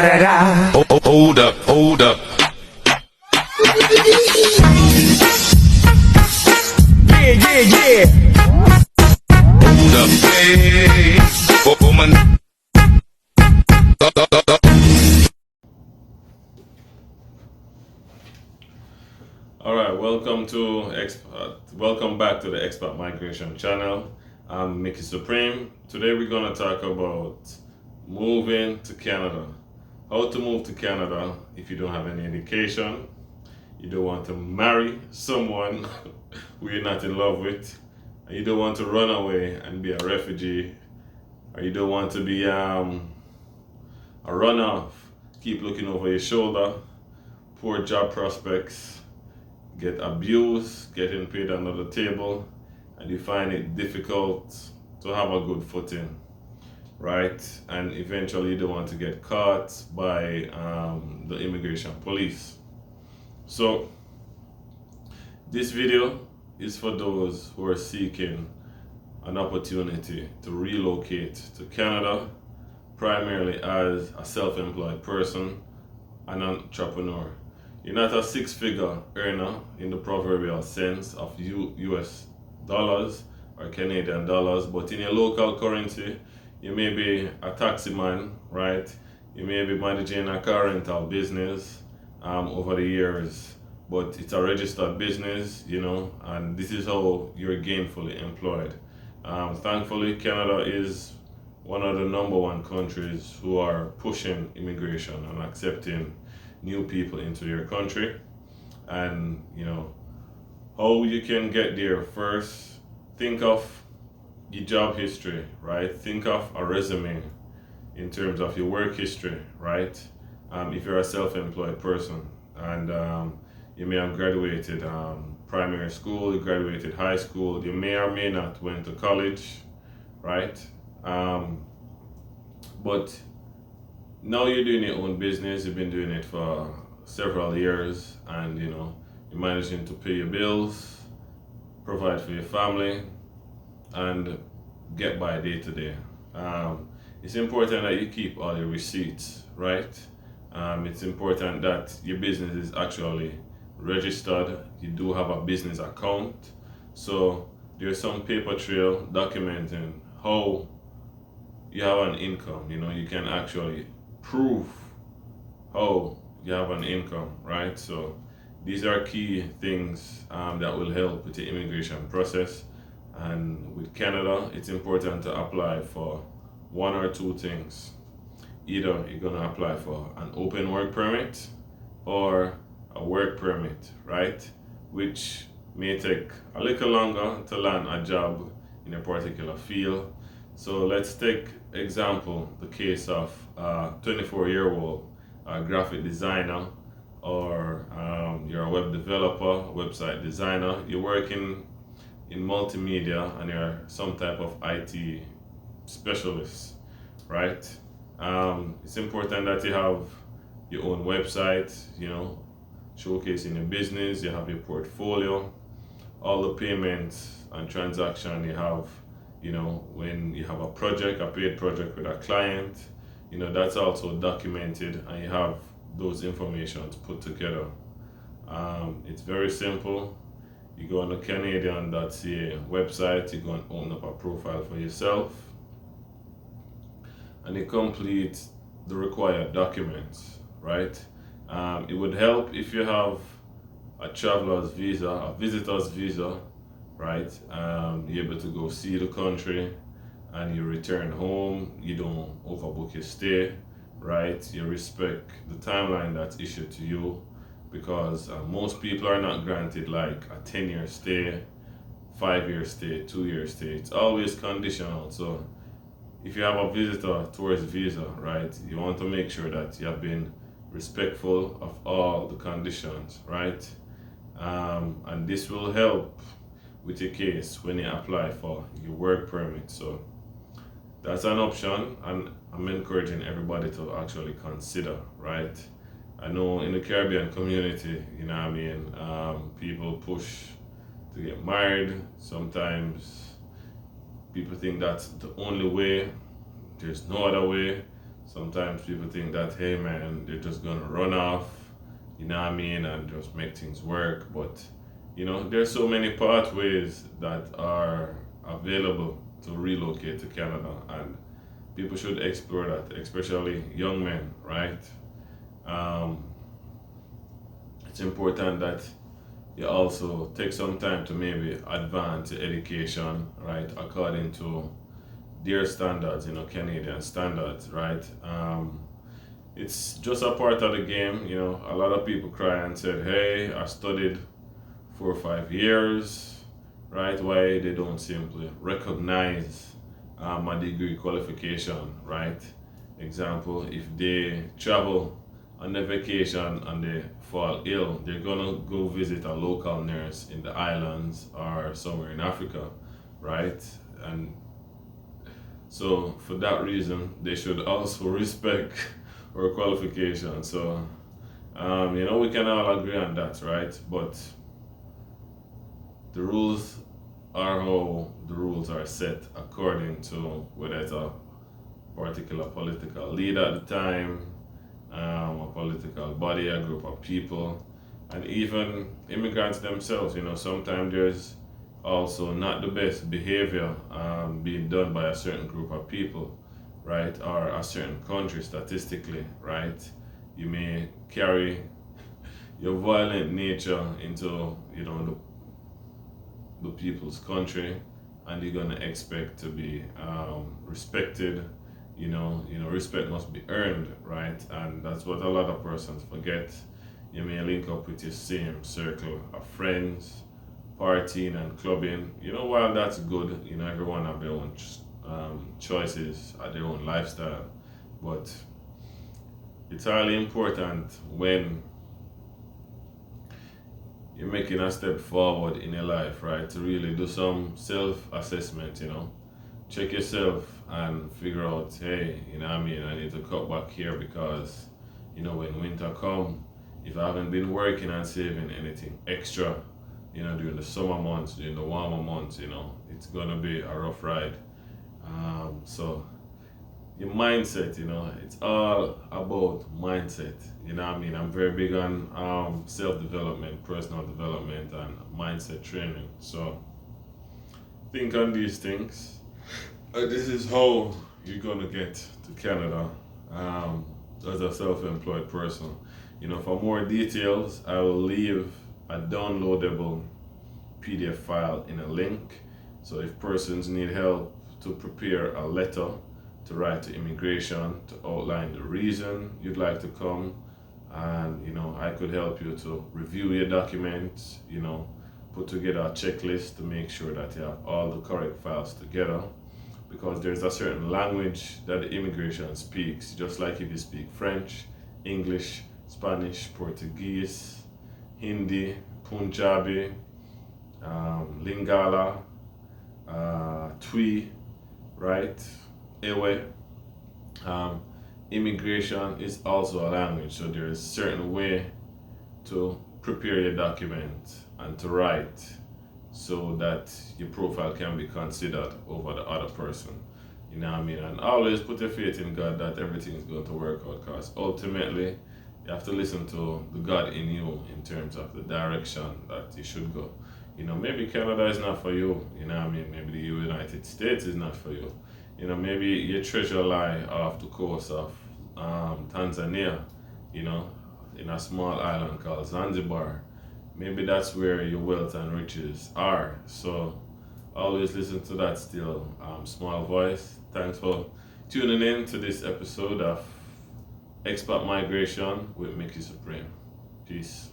Hold up, hold up. Yeah. Hold up, hey, woman. All right, welcome back to the Expat Migration channel. I'm Mickey Supreme. Today we're gonna talk about moving to Canada. How to move to Canada if you don't have any education, you don't want to marry someone who you're not in love with, and you don't want to run away and be a refugee, or you don't want to be a runoff, keep looking over your shoulder, poor job prospects, get abused, getting paid under the table, and you find it difficult to have a good footing, right? And eventually you don't want to get caught by the immigration police. So this video is for those who are seeking an opportunity to relocate to Canada, primarily as a self-employed person, an entrepreneur. You're not a six-figure earner in the proverbial sense of US dollars or Canadian dollars, but in your local currency, you may be a taxi man, right? You may be managing a car rental business over the years, but it's a registered business, and this is how you're gainfully employed. Thankfully, Canada is one of the number one countries who are pushing immigration and accepting new people into your country. And how you can get there. First, think of your job history, right? Think of a resume in terms of your work history, right? If you're a self-employed person and you may have graduated primary school, you graduated high school, you may or may not went to college, right? But now you're doing your own business, you've been doing it for several years, and you're managing to pay your bills, provide for your family, and get by day to day. It's important that you keep all your receipts, right? It's important that your business is actually registered. You do have a business account. So there's some paper trail documenting how you have an income. You can actually prove how you have an income, right? So these are key things that will help with the immigration process. And with Canada, it's important to apply for one or two things. Either you're going to apply for an open work permit or a work permit, right? Which may take a little longer to land a job in a particular field. So let's take example the case of a 24-year-old graphic designer, or you're a web developer, website designer. You're working in multimedia and you're some type of IT specialist, right? It's important that you have your own website, showcasing your business. You have your portfolio, all the payments and transaction you have. When you have a project, a paid project with a client, that's also documented, and you have those informations put together. It's very simple. You go on the Canadian.ca website, you go and open up a profile for yourself, and you complete the required documents, right? It would help if you have a traveler's visa, a visitor's visa, right? You're able to go see the country and you return home. You don't overbook your stay, right? You respect the timeline that's issued to you, because most people are not granted like a 10-year stay, 5-year stay, 2-year stay. It's always conditional. So if you have a visitor tourist visa, right, you want to make sure that you have been respectful of all the conditions, right? And this will help with your case when you apply for your work permit. So that's an option, and I'm encouraging everybody to actually consider, right? I know in the Caribbean community, people push to get married. Sometimes people think that's the only way. There's no other way. Sometimes people think that, hey man, they're just gonna run off, you know what I mean, and just make things work. But there's so many pathways that are available to relocate to Canada, and people should explore that, especially young men, right? Um, it's important that you also take some time to maybe advance your education, right, according to their standards, Canadian standards, right? It's just a part of the game. A lot of people cry and said, hey, I studied 4 or 5 years, right? Why they don't simply recognize a degree qualification, right? Example, if they travel on their vacation and they fall ill, they're gonna go visit a local nurse in the islands or somewhere in Africa, right? And so for that reason, they should also respect our qualification. So we can all agree on that, right? But the rules are how the rules are set according to whether it's a particular political leader at the time, a political body, a group of people, and even immigrants themselves. Sometimes there's also not the best behavior being done by a certain group of people, right, or a certain country statistically, right? You may carry your violent nature into the people's country, and you're gonna expect to be respected. Respect must be earned, right? And that's what a lot of persons forget. You may link up with your same circle of friends, partying and clubbing. While that's good, everyone have their own choices, their own lifestyle, but it's highly important when you're making a step forward in your life, right, to really do some self-assessment, check yourself and figure out, hey, I need to cut back here because, when winter come, if I haven't been working and saving anything extra, during the summer months, during the warmer months, it's gonna be a rough ride. So your mindset, it's all about mindset. I'm very big on self-development, personal development, and mindset training. So think on these things. This is how you're gonna get to Canada as a self-employed person. For more details, I will leave a downloadable PDF file in a link. So if persons need help to prepare a letter to write to immigration to outline the reason you'd like to come, and I could help you to review your documents, put together a checklist to make sure that you have all the correct files together, because there's a certain language that the immigration speaks, just like if you speak French, English, Spanish, Portuguese, Hindi, Punjabi, Lingala, Twi, right? Ewe. Immigration is also a language, so there is a certain way to prepare your document and to write so that your profile can be considered over the other person. And always put your faith in God that everything is going to work out, because ultimately you have to listen to the God in you in terms of the direction that you should go. Maybe Canada is not for you, maybe the United States is not for you. Maybe your treasure lie off the coast of Tanzania, in a small island called Zanzibar. Maybe that's where your wealth and riches are. So always listen to that still small voice. Thanks for tuning in to this episode of Expat Migration with Mickey Supreme. Peace.